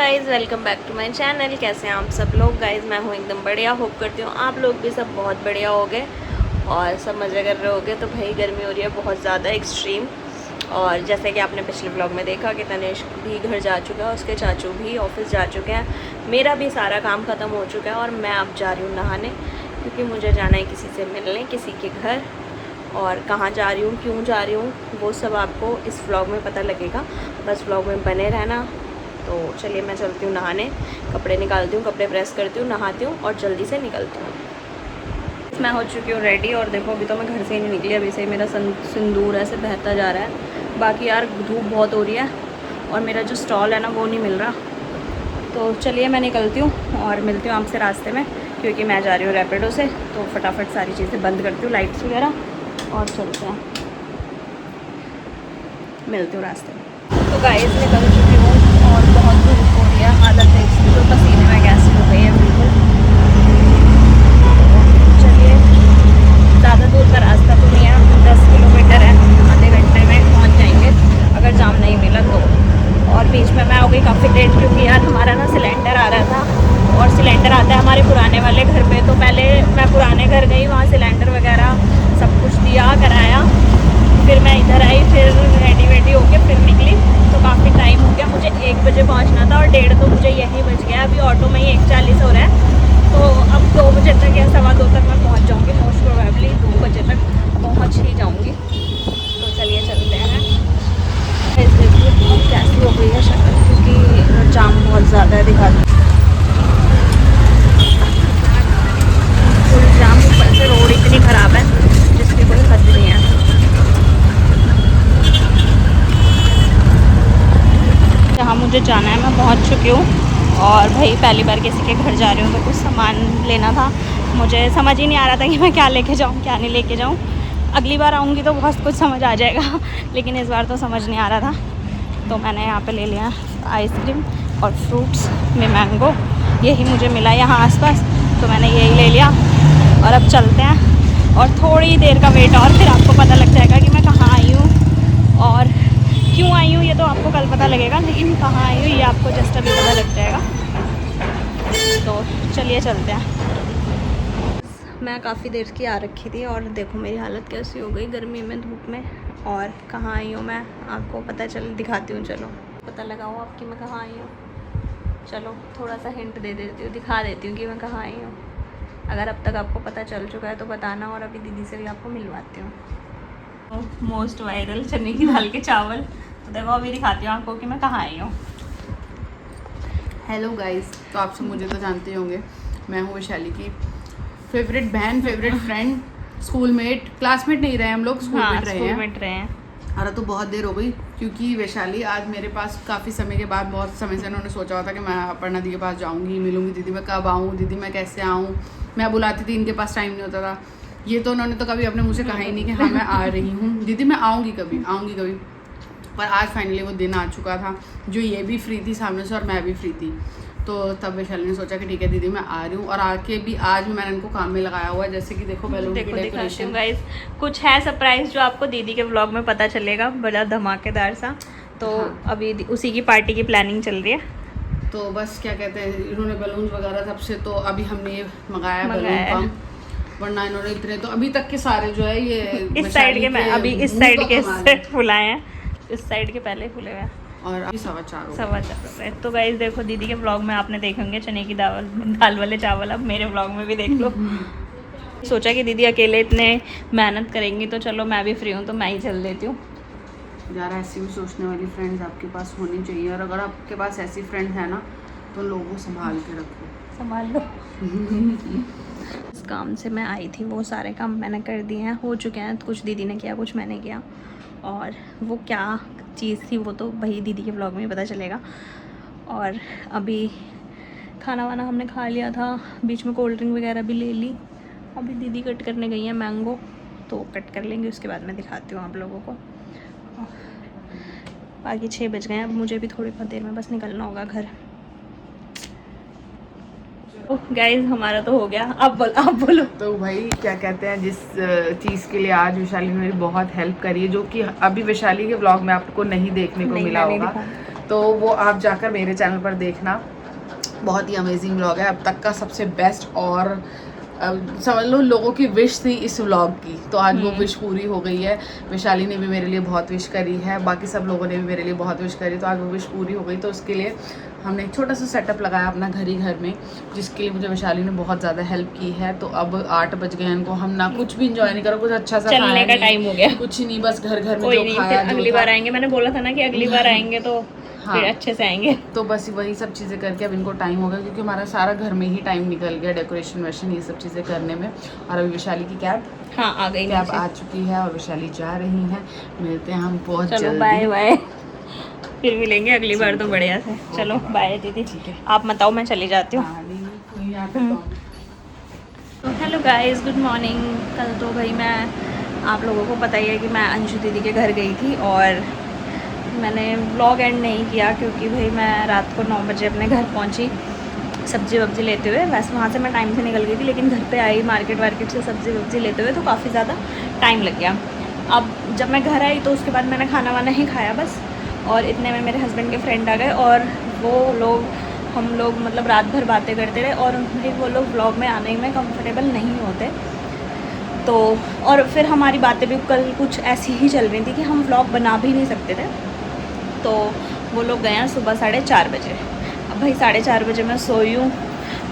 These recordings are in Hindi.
Guys, welcome back to my channel. कैसे हैं आप सब लोग? गाइज़ मैं हूँ एकदम बढ़िया। होप करती हूँ आप लोग भी सब बहुत बढ़िया होगे और सब मज़े कर रहे होगे। तो भाई गर्मी हो रही है बहुत ज़्यादा एक्सट्रीम। और जैसे कि आपने पिछले व्लॉग में देखा कि तनेश भी घर जा चुका है, उसके चाचू भी ऑफिस जा चुके हैं, मेरा भी सारा काम ख़त्म हो चुका है और मैं अब जा रही हूँ नहाने, क्योंकि मुझे जाना है किसी से मिलने, किसी के घर। और कहाँ जा रही हूँ, क्यों जा रही हूँ, वो सब आपको इस व्लॉग में पता लगेगा। बस व्लॉग में बने रहना। तो चलिए मैं चलती हूँ नहाने, कपड़े निकालती हूँ, कपड़े प्रेस करती हूँ, नहाती हूँ और जल्दी से निकलती हूँ। मैं हो चुकी हूँ रेडी और देखो अभी तो मैं घर से ही नहीं निकली, अभी से ही मेरा सिंदूर ऐसे बहता जा रहा है। बाकी यार धूप बहुत हो रही है और मेरा जो स्टॉल है ना वो नहीं मिल रहा। तो चलिए मैं निकलती हूँ और मिलती हूँ आपसे रास्ते में, क्योंकि मैं जा रही हूँ रैपिडो से। तो फटाफट सारी चीज़ें बंद करती हूँ, लाइट्स वगैरह, और चलते हैं, मिलती हूँ रास्ते में। तो गाइस निकल चुकी हूँ और बहुत धूप हो रही है, हालत है इसकी तो पसीने में कैसे हो गई है बिल्कुल। चलिए, ज़्यादा दूर का रास्ता तो नहीं है, 10 किलोमीटर है, आधे घंटे में पहुँच जाएंगे अगर जाम नहीं मिला तो। और बीच में मैं हो गई काफ़ी लेट, क्योंकि यार हमारा ना सिलेंडर आ रहा था और सिलेंडर आता है हमारे पुराने वाले घर पे। तो पहले मैं पुराने घर गई, वहाँ सिलेंडर वगैरह सब कुछ दिया कराया, फिर मैं इधर आई, फिर रेडी होके फिर निकली। तो काफ़ी टाइम हो गया, मुझे 1 बजे पहुंचना था और 1:30 तो मुझे यहीं बज गया। अभी ऑटो में ही 1:40 हो रहा है, तो अब 2 बजे तक या 2:15 तक मैं पहुंच जाऊंगी। मोस्ट प्रोबेबली 2 बजे तक पहुंच ही जाऊंगी। तो चलिए चलते हैं। कैसी हो गई है शक्ल, क्योंकि जाम बहुत ज़्यादा है, दिखा फुल जाम, ऊपर से रोड इतनी ख़राब है जिसकी कोई हद नहीं है। जहाँ मुझे जाना है मैं पहुँच चुकी हूँ और भाई पहली बार किसी के घर जा रही हूँ, तो कुछ सामान लेना था। मुझे समझ ही नहीं आ रहा था कि मैं क्या लेके जाऊँ क्या नहीं लेके जाऊँ। अगली बार आऊँगी तो बहुत कुछ समझ आ जाएगा, लेकिन इस बार तो समझ नहीं आ रहा था। तो मैंने यहाँ पे ले लिया आइसक्रीम और फ्रूट्स में मैंगो, यही मुझे मिला यहाँ आसपास, तो मैंने यही ले लिया। और अब चलते हैं और थोड़ी देर का वेट और फिर आपको पता लग जाएगा कि मैं कहाँ आई हूँ और क्यों आई हूँ। ये तो आपको कल पता लगेगा, लेकिन कहाँ आई हूँ ये आपको जस्ट अभी पता लग जाएगा। तो चलिए चलते हैं। मैं काफ़ी देर की आ रखी थी और देखो मेरी हालत कैसी हो गई गर्मी में, धूप में। और कहाँ आई हूँ मैं आपको पता चल दिखाती हूँ, चलो पता लगाओ आपकी मैं कहाँ आई हूँ। चलो थोड़ा सा हिंट दे देती हूँ, दिखा देती हूँ कि मैं कहाँ आई हूँ। अगर अब तक आपको पता चल चुका है तो बताना, और अभी दीदी से भी आपको मिलवाती हूँ। मोस्ट वायरल चने की दाल के चावल। तो देखो अभी दिखाती हूँ आपको कि मैं कहाँ आई हूँ। हेलो गाइस, तो आप सब मुझे तो जानते होंगे, मैं हूँ वैशाली की फेवरेट बहन, फेवरेट फ्रेंड, स्कूलमेट, क्लासमेट नहीं रहे हम लोग, स्कूलमेट रहे हैं। और तो बहुत देर हो गई, क्योंकि वैशाली आज मेरे पास काफ़ी समय के बाद, बहुत समय से उन्होंने सोचा हुआ था कि मैं अपर्णा दी के पास जाऊँगी, मिलूँगी दीदी, मैं कब आऊँ, दीदी मैं कैसे आऊँ। मैं बुलाती थी, इनके पास टाइम नहीं होता था। ये तो उन्होंने तो कभी अपने मुँह से कहा ही नहीं कि हाँ मैं आ रही हूँ दीदी, मैं आऊँगी कभी। पर आज फाइनली वो दिन आ चुका था, जो ये भी फ्री थी सामने से और मैं भी फ्री थी। तो तब वैशाली ने सोचा कि ठीक है दीदी मैं आ रही हूँ। और आके भी आज भी मैंने इनको काम में लगाया हुआ है, जैसे कि देखो बैलून की डेकोरेशन। गाइस कुछ है सरप्राइज जो आपको दीदी के व्लॉग में पता चलेगा, बड़ा धमाकेदार सा। तो हाँ। अभी उसी की पार्टी की प्लानिंग चल रही है। तो बस क्या कहते हैं, इन्होंने बैलून वगैरह सबसे, तो अभी हमने ये मंगाया बैलून पम्प, वरना इन्होंने इतने तो अभी तक के सारे जो है ये इस साइड के, मैं अभी इस साइड के फुलाए हैं, इस साइड के पहले फुले हुए हैं और अभी 4:15 रुपये। तो गाइस देखो दीदी के व्लॉग में आपने देखे होंगे चने की दाल वाले चावल, अब मेरे व्लॉग में भी देख लो। सोचा कि दीदी अकेले इतने मेहनत करेंगी तो चलो मैं भी फ्री हूँ तो मैं ही चल देती हूँ यार। ऐसी भी सोचने वाली फ्रेंड्स आपके पास होनी चाहिए, और अगर आपके पास ऐसी फ्रेंड्स है ना तो लोगों को संभाल के रखो, संभाल लो। इस काम से मैं आई थी, वो सारे काम मैंने कर दिए हैं, हो चुके हैं। कुछ दीदी ने किया, कुछ मैंने किया, और वो क्या चीज़ थी वो तो भाई दीदी के व्लॉग में ही पता चलेगा। और अभी खाना वाना हमने खा लिया था, बीच में कोल्ड ड्रिंक वगैरह भी ले ली। अभी दीदी कट करने गई हैं मैंगो, तो कट कर लेंगे, उसके बाद मैं दिखाती हूँ आप लोगों को। बाकी 6 बज गए हैं, अब मुझे भी थोड़ी बहुत देर में बस निकलना होगा घर। गाइस हमारा तो हो गया, आप बोलो। तो भाई क्या कहते हैं, जिस चीज़ के लिए आज वैशाली ने मेरी बहुत हेल्प करी है, जो कि अभी वैशाली के ब्लॉग में आपको नहीं देखने को मिला होगा, तो वो आप जाकर मेरे चैनल पर देखना, बहुत ही अमेजिंग व्लॉग है, अब तक का सबसे बेस्ट। और समझ लो लोगों की विश थी इस व्लॉग की, तो आज वो विश पूरी हो गई है। वैशाली ने भी मेरे लिए बहुत विश करी है, बाकी सब लोगों ने भी मेरे लिए बहुत विश करी, तो आज वो विश पूरी हो गई। तो उसके लिए हमने एक छोटा सा सेटअप लगाया अपना घर में, जिसके लिए मुझे वैशाली ने बहुत ज़्यादा हेल्प की है। तो अब 8 बज गए इनको, हम ना कुछ भी इंजॉय नहीं करो, कुछ अच्छा सा चलने का टाइम हो गया, कुछ नहीं, बस घर में कोई जो नहीं, खाया फिर अगली बार आएंगे, मैंने बोला था ना कि अगली बार आएंगे तो हाँ, फिर अच्छे से आएंगे। तो बस वही सब चीज़ें करके अब इनको टाइम होगा, क्योंकि हमारा सारा घर में ही टाइम निकल गया डेकोरेशन वेशन ये सब चीज़ें करने में। और अभी वैशाली की कैब आ गई, कैब आ चुकी है और वैशाली जा रही है। मिलते हैं हम बहुत जल्दी, बाय बाय, फिर मिलेंगे अगली बार तो बढ़िया से। चलो बाय दीदी, ठीक है, आप बताओ, मैं चली जाती हूँ। तो हेलो गाइस, गुड मॉर्निंग। कल तो भाई मैं, आप लोगों को पता ही है कि मैं अंशु दीदी के घर गई थी और मैंने व्लॉग एंड नहीं किया, क्योंकि भाई मैं रात को 9 बजे अपने घर पहुंची सब्ज़ी वब्ज़ी लेते हुए। वैसे वहाँ से मैं टाइम से निकल गई थी, लेकिन घर पे आई मार्केट से सब्ज़ी वब्ज़ी लेते हुए, तो काफ़ी ज़्यादा टाइम लग गया। अब जब मैं घर आई तो उसके बाद मैंने खाना वाना ही खाया बस, और इतने में मेरे हस्बैंड के फ्रेंड आ गए और वो लोग, हम लोग मतलब रात भर बातें करते रहे, और भाई वो लोग व्लॉग में आने में कंफर्टेबल नहीं होते। तो और फिर हमारी बातें भी कल कुछ ऐसी ही चल रही थी कि हम व्लॉग बना भी नहीं सकते थे। तो वो लोग गए हैं सुबह 4:30 बजे। अब भाई 4:30 बजे मैं सोई हूँ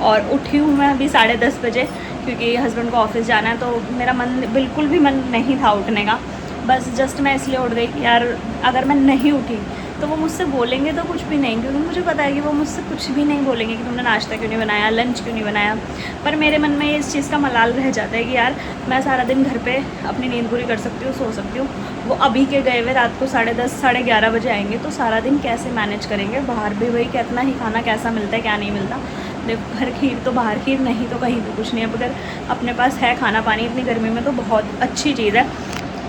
और उठी हूँ मैं अभी 10:30 बजे, क्योंकि हस्बैंड को ऑफिस जाना है। तो मेरा मन बिल्कुल भी मन नहीं था उठने का, बस जस्ट मैं इसलिए उठ गई कि यार अगर मैं नहीं उठी तो वो मुझसे बोलेंगे तो कुछ भी नहीं, क्योंकि मुझे पता है कि वो मुझसे कुछ भी नहीं बोलेंगे कि तुमने नाश्ता क्यों नहीं बनाया, लंच क्यों नहीं बनाया। पर मेरे मन में इस चीज़ का मलाल रह जाता है कि यार मैं सारा दिन घर पे अपनी नींद पूरी कर सकती हूँ, सो सकती हूँ। वो अभी के गए हुए रात को 10:30 11:30 बजे आएंगे, तो सारा दिन कैसे मैनेज करेंगे। बाहर भी वही कितना ही खाना कैसा मिलता है क्या नहीं मिलता। देखो घर खीर तो बाहर खीर, नहीं तो कहीं भी कुछ नहीं है। अगर अपने पास है खाना पानी इतनी गर्मी में तो बहुत अच्छी चीज़ है।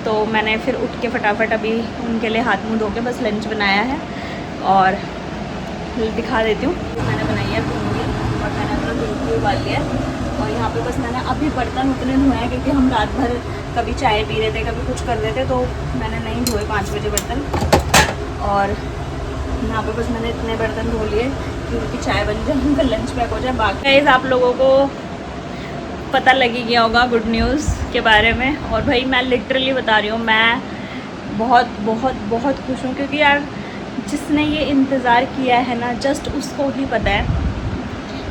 तो मैंने फिर उठ के फटाफट अभी उनके लिए हाथ मुँह धो के बस लंच बनाया है और दिखा देती हूँ। मैंने बनाई है भिंडी और मैंने अपना दूध भी उबाल लिया है, और यहाँ पे बस मैंने अभी बर्तन उतने धोए हैं, क्योंकि हम रात भर कभी चाय पी रहे थे कभी कुछ कर रहे थे, तो मैंने नहीं धोए 5 बजे बर्तन। और यहाँ पे बस मैंने इतने बर्तन धो लिए क्योंकि चाय बन जाए, उनका लंच पैक हो जाए। बाकी आप लोगों को पता लग ही गया होगा गुड न्यूज़ के बारे में। और भाई मैं लिटरली बता रही हूँ, मैं बहुत बहुत बहुत खुश हूँ, क्योंकि यार जिसने ये इंतज़ार किया है ना, जस्ट उसको ही पता है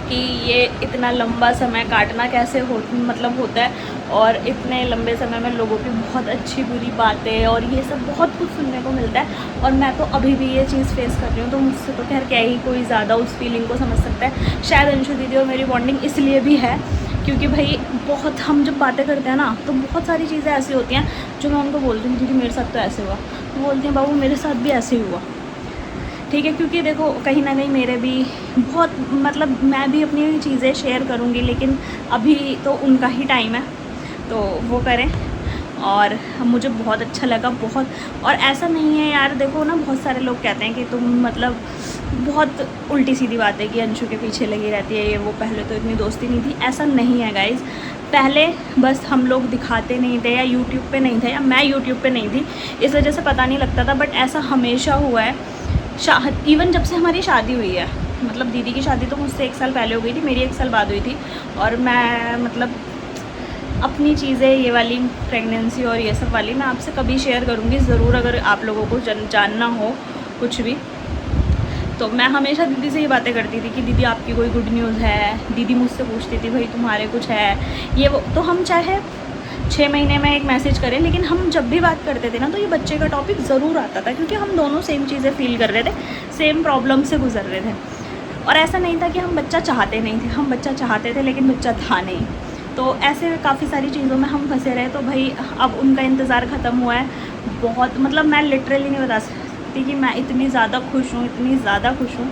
कि ये इतना लंबा समय काटना कैसे होता है। और इतने लंबे समय में लोगों की बहुत अच्छी बुरी बातें और ये सब बहुत कुछ सुनने को मिलता है। और मैं तो अभी भी ये चीज़ फेस कर रही हूँ, तो मुझसे तो खैर क्या ही कोई ज़्यादा उस फीलिंग को समझ सकता है। शायद अंशु दीदी और मेरी बॉन्डिंग इसलिए भी है क्योंकि भाई बहुत हम जब बातें करते हैं ना, तो बहुत सारी चीज़ें ऐसी होती हैं जो मैं उनको बोलती हूँ दीदी मेरे साथ तो ऐसे हुआ, तो बोलती हैं बाबू मेरे साथ भी ऐसे ही हुआ। ठीक है, क्योंकि देखो कहीं ना कहीं मेरे भी बहुत मतलब मैं भी अपनी चीज़ें शेयर करूँगी, लेकिन अभी तो उनका ही टाइम है तो वो करें। और मुझे बहुत अच्छा लगा बहुत। और ऐसा नहीं है यार, देखो ना बहुत सारे लोग कहते हैं कि तुम मतलब बहुत उल्टी सीधी बात है कि अंशु के पीछे लगी रहती है ये वो, पहले तो इतनी दोस्ती नहीं थी। ऐसा नहीं है गाइज़, पहले बस हम लोग दिखाते नहीं थे या यूट्यूब पे नहीं थे, या मैं यूट्यूब पे नहीं थी इस वजह से पता नहीं लगता था। बट ऐसा हमेशा हुआ है, इवन जब से हमारी शादी हुई है। मतलब दीदी की शादी तो मुझसे 1 साल पहले हो गई थी, मेरी 1 साल बाद हुई थी। और मैं मतलब अपनी चीज़ें ये वाली प्रेगनेंसी और ये सब वाली मैं आपसे कभी शेयर करूँगी ज़रूर, अगर आप लोगों को जानना हो कुछ भी। तो मैं हमेशा दीदी से ये बातें करती थी कि दीदी आपकी कोई गुड न्यूज़ है। दीदी मुझसे पूछती थी भाई तुम्हारे कुछ है ये वो, तो हम चाहे 6 महीने में एक मैसेज करें, लेकिन हम जब भी बात करते थे ना तो ये बच्चे का टॉपिक ज़रूर आता था, क्योंकि हम दोनों सेम चीज़ें फील कर रहे थे, सेम प्रॉब्लम से गुजर रहे थे। और ऐसा नहीं था कि हम बच्चा चाहते नहीं थे, हम बच्चा चाहते थे लेकिन बच्चा था नहीं। तो ऐसे काफ़ी सारी चीज़ों में हम फंसे रहे। तो भाई अब उनका इंतज़ार ख़त्म हुआ है बहुत, मतलब मैं लिटरली नहीं बता सकती कि मैं इतनी ज़्यादा खुश हूँ, इतनी ज़्यादा खुश हूँ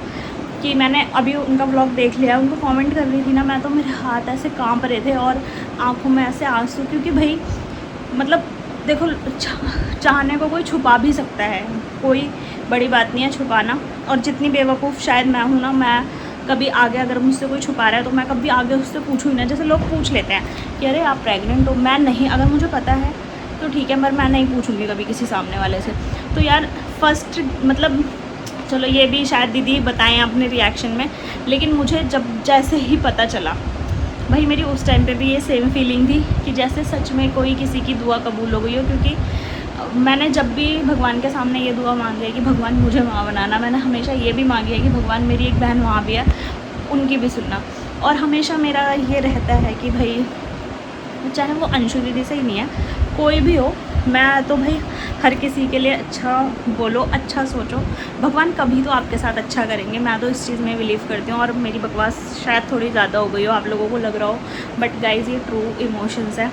कि मैंने अभी उनका व्लॉग देख लिया। उनको कमेंट कर रही थी ना मैं, तो मेरे हाथ ऐसे कांप रहे थे और आंखों में ऐसे आंसू, क्योंकि भाई मतलब देखो चाहने को कोई छुपा भी सकता है, कोई बड़ी बात नहीं है छुपाना। और जितनी बेवकूफ़ शायद मैं हूँ ना, मैं कभी आगे अगर मुझसे कोई छुपा रहा है तो मैं कभी आगे उससे पूछूँ ही ना। जैसे लोग पूछ लेते हैं कि अरे आप प्रेग्नेंट हो, मैं नहीं, अगर मुझे पता है तो ठीक है, पर मैं नहीं पूछूँगी कभी किसी सामने वाले से। तो यार फर्स्ट मतलब चलो ये भी शायद दीदी बताएं अपने रिएक्शन में, लेकिन मुझे जब जैसे ही पता चला भाई, मेरी उस टाइम पे भी ये सेम फीलिंग थी कि जैसे सच में कोई किसी की दुआ कबूल हो गई हो। क्योंकि मैंने जब भी भगवान के सामने ये दुआ मांगी है कि भगवान मुझे माँ बनाना, मैंने हमेशा ये भी मांगी है कि भगवान मेरी एक बहन वहाँ भी है, उनकी भी सुनना। और हमेशा मेरा ये रहता है कि भाई चाहे वो अंशु दीदी से ही नहीं है, कोई भी हो, मैं तो भाई हर किसी के लिए अच्छा बोलो, अच्छा सोचो, भगवान कभी तो आपके साथ अच्छा करेंगे। मैं तो इस चीज़ में बिलीव करती हूँ। और मेरी बकवास शायद थोड़ी ज़्यादा हो गई हो, आप लोगों को लग रहा हो, बट गाइज़ ये ट्रू इमोशंस है।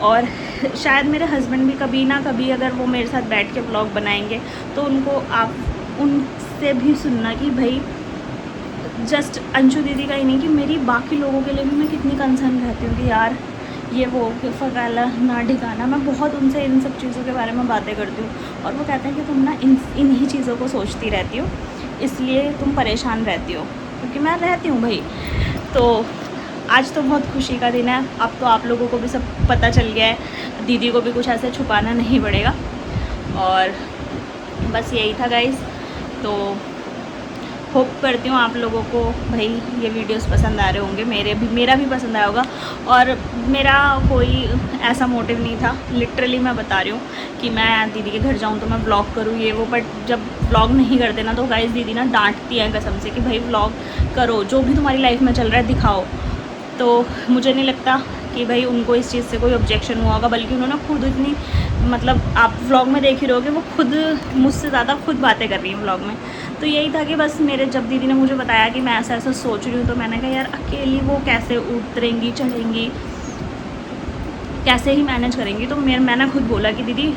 और शायद मेरे हस्बैंड भी कभी ना कभी अगर वो मेरे साथ बैठ के व्लॉग बनाएंगे तो उनको आप उनसे भी सुनना कि भाई जस्ट अंशु दीदी का ही नहीं, कि मेरी बाकी लोगों के लिए भी मैं कितनी कंसर्न रहती हूँ कि यार ये वो कि फ़काला ना ठिकाना। मैं बहुत उनसे इन सब चीज़ों के बारे में बातें करती हूँ और वो कहते हैं कि तुम ना इन ही चीज़ों को सोचती रहती हो, इसलिए तुम परेशान रहती हो, क्योंकि मैं रहती हूँ भाई। तो आज तो बहुत खुशी का दिन है। अब तो आप लोगों को भी सब पता चल गया है, दीदी को भी कुछ ऐसे छुपाना नहीं पड़ेगा। और बस यही था गाइस। तो होप करती हूँ आप लोगों को भाई ये वीडियोस पसंद आ रहे होंगे, मेरा भी पसंद आया होगा। और मेरा कोई ऐसा मोटिव नहीं था, लिटरली मैं बता रही हूँ कि मैं दीदी के घर जाऊँ तो मैं व्लॉग करूँ ये वो। बट जब व्लॉग नहीं करते ना तो गाइस दीदी ना डांटती है कसम से कि भाई व्लॉग करो, जो भी तुम्हारी लाइफ में चल रहा है दिखाओ। तो मुझे नहीं लगता कि भाई उनको इस चीज़ से कोई ऑब्जेक्शन हुआ होगा, बल्कि उन्होंने खुद इतनी, मतलब आप व्लॉग में देख ही रहोगे, वो खुद मुझसे ज़्यादा खुद बातें कर रही हैं व्लॉग में। तो यही था कि बस मेरे जब दीदी ने मुझे बताया कि मैं ऐसा ऐसा सोच रही हूँ, तो मैंने कहा यार अकेली वो कैसे उतरेंगी चढ़ेंगी, कैसे ही मैनेज करेंगी। तो मैंने खुद बोला कि दीदी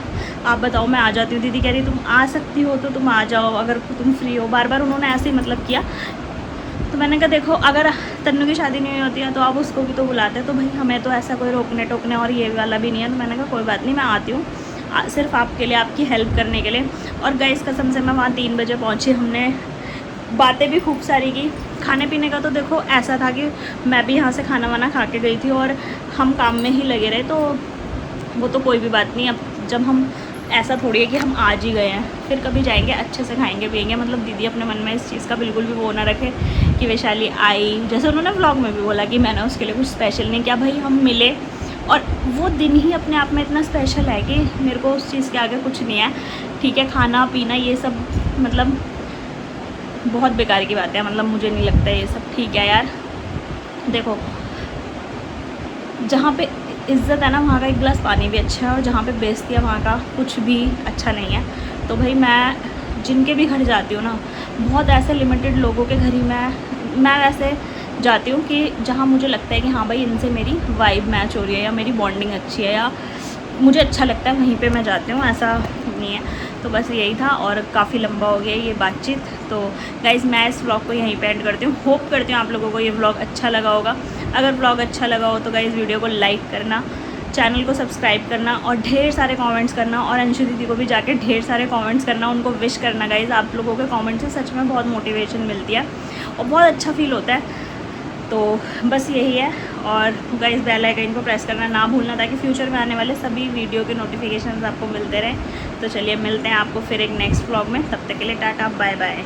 आप बताओ, मैं आ जाती हूँ। दीदी कह रही तुम आ सकती हो तो तुम आ जाओ अगर तुम फ्री हो। बार बार उन्होंने ऐसे ही मतलब किया। तो मैंने कहा देखो अगर तन्नू की शादी नहीं होती है तो आप उसको भी तो बुलाते, तो भाई हमें तो ऐसा कोई रोकने टोकने और ये वाला भी नहीं है। तो मैंने कहा कोई बात नहीं, मैं आती हूँ सिर्फ आपके लिए, आपकी हेल्प करने के लिए। और गाइस कसम से मैं वहाँ 3 बजे पहुँची, हमने बातें भी खूब सारी की। खाने पीने का तो देखो ऐसा था कि मैं भी यहाँ से खाना वाना खा के गई थी और हम काम में ही लगे रहे, तो वो तो कोई भी बात नहीं। अब जब हम ऐसा थोड़ी है कि हम आज ही गए हैं, फिर कभी जाएंगे अच्छे से खाएंगे पिएंगे। मतलब दीदी अपने मन में इस चीज़ का बिल्कुल भी वो ना रखे कि वैशाली आई, जैसे उन्होंने व्लॉग में भी बोला कि मैंने उसके लिए कुछ स्पेशल नहीं किया। भाई हम मिले और वो दिन ही अपने आप में इतना स्पेशल है कि मेरे को उस चीज़ के आगे कुछ नहीं है। ठीक है खाना पीना ये सब मतलब बहुत बेकार की बात है, मतलब मुझे नहीं लगता ये सब ठीक है यार। देखो जहाँ पे इज़्ज़त है ना वहाँ का एक गिलास पानी भी अच्छा है, और जहाँ पे बेइज्जती है वहाँ का कुछ भी अच्छा नहीं है। तो भाई मैं जिनके भी घर जाती हूँ ना, बहुत ऐसे लिमिटेड लोगों के घर ही मैं वैसे जाती हूँ कि जहाँ मुझे लगता है कि हाँ भाई इनसे मेरी वाइब मैच हो रही है या मेरी बॉन्डिंग अच्छी है या मुझे अच्छा लगता है, वहीं पे मैं जाती हूँ, ऐसा नहीं है। तो बस यही था और काफ़ी लंबा हो गया ये बातचीत। तो गाइज़ मैं इस व्लॉग को यहीं पे एंड करती हूँ। होप करती हूँ आप लोगों को ये व्लॉग अच्छा लगा होगा। अगर व्लॉग अच्छा लगा हो तो गाइज़ वीडियो को लाइक करना, चैनल को सब्सक्राइब करना और ढेर सारे कमेंट्स करना। और अंशु दीदी को भी जाके ढेर सारे कमेंट्स करना, उनको विश करना। गाइज़ आप लोगों के कमेंट से सच में बहुत मोटिवेशन मिलती है और बहुत अच्छा फील होता है। तो बस यही है। और गाइस बेल आइकन को प्रेस करना ना भूलना ताकि फ्यूचर में आने वाले सभी वीडियो के नोटिफिकेशंस आपको मिलते रहें। तो चलिए मिलते हैं आपको फिर एक नेक्स्ट व्लॉग में, तब तक के लिए टाटा बाय बाय।